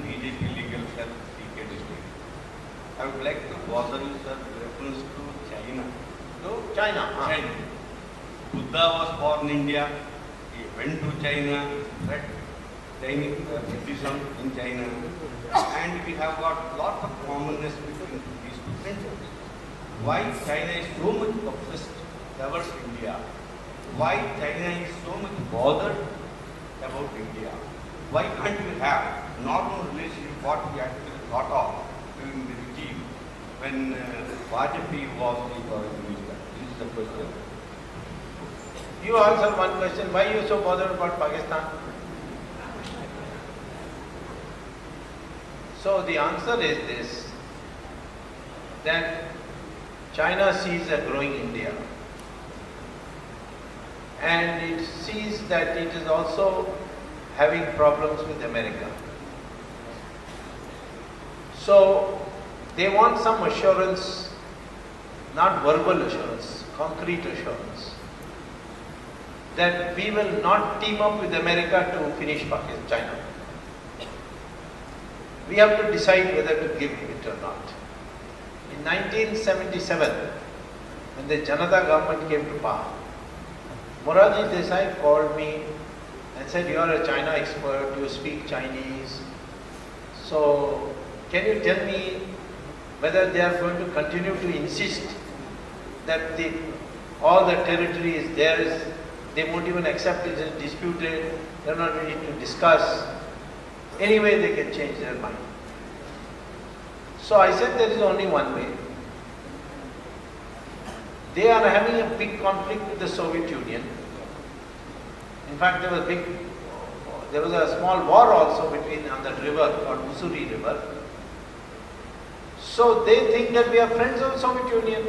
BJP legal cell CK district. I would like to bother you, sir, with reference to China. To China. China. Buddha was born in India. He went to China, read Chinese Buddhism in China, and we have got lot of commonness between these two countries. Why China is so much obsessed towards India? Why China is so much bothered about India? Why can't we have normal relationship what we actually thought of during the regime when Vajpayee was the foreign minister? This is the question. You answer one question. Why are you so bothered about Pakistan? So the answer is this, that China sees a growing India, and it sees that it is also having problems with America. So they want some assurance, not verbal assurance, concrete assurance, that we will not team up with America to finish Pakistan, China. We have to decide whether to give it or not. In 1977, when the Janata government came to power, Morarji Desai called me and said, "You are a China expert, you speak Chinese, so can you tell me whether they are going to continue to insist that all the territory is theirs, they won't even accept it as disputed, they are not ready to discuss, anyway they can change their mind." So I said there is only one way. They are having a big conflict with the Soviet Union. In fact, there was a small war also between on that river called Mussoorie River. So they think that we are friends of the Soviet Union.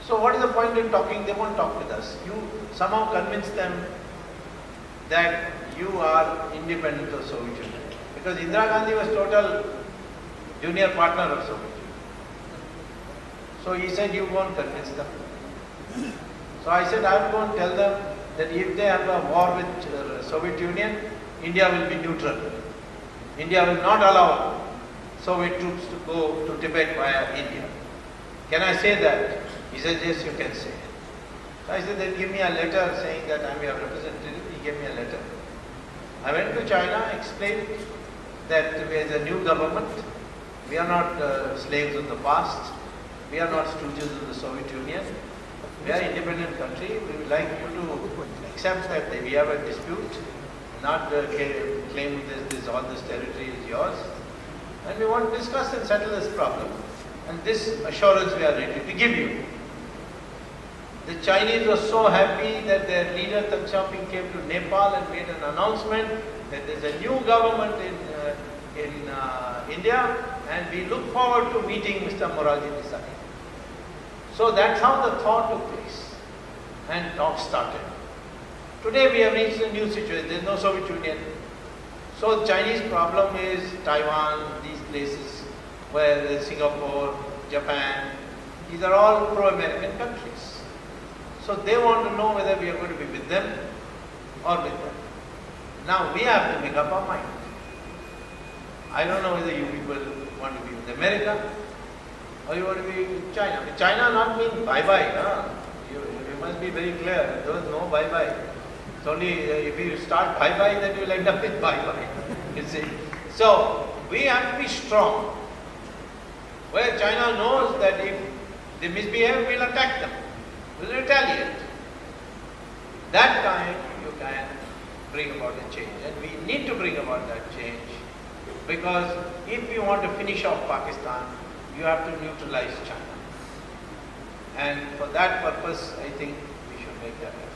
So what is the point in talking? They won't talk with us. You somehow convince them that you are independent of Soviet Union. Because Indira Gandhi was total junior partner of Soviet Union. So he said, you won't convince them. So I said, I will go and tell them that if they have a war with Soviet Union, India will be neutral. India will not allow Soviet troops to go to Tibet via India. Can I say that? He said, yes, you can say. So I said, then give me a letter saying that I am your representative. He gave me a letter. I went to China, explained that there is a new government. We are not slaves of the past. We are not stooges of the Soviet Union. We are an independent country. We would like you to accept that we have a dispute, not claim all this territory is yours. And we want to discuss and settle this problem. And this assurance we are ready to give you. The Chinese were so happy that their leader Deng Xiaoping came to Nepal and made an announcement that there is a new government in India, and we look forward to meeting Mr. Morarji Desai. So that's how the thaw took place and talks started. Today we have reached a new situation. There is no Soviet Union. So the Chinese problem is Taiwan, these places where there is Singapore, Japan. These are all pro-American countries. So they want to know whether we are going to be with them or with them. Now we have to make up our mind. I don't know whether you people want to be with America or you want to be with China. With China not mean bye-bye. Huh? You must be very clear. There is no bye-bye. It's only if you start bye-bye, then you will end up with bye-bye. You see. So we have to be strong. Where China knows that if they misbehave, we will attack them. We will retaliate. That time you can bring about a change. And we need to bring about that change. Because if you want to finish off Pakistan, you have to neutralize China. And for that purpose, I think we should make that happen.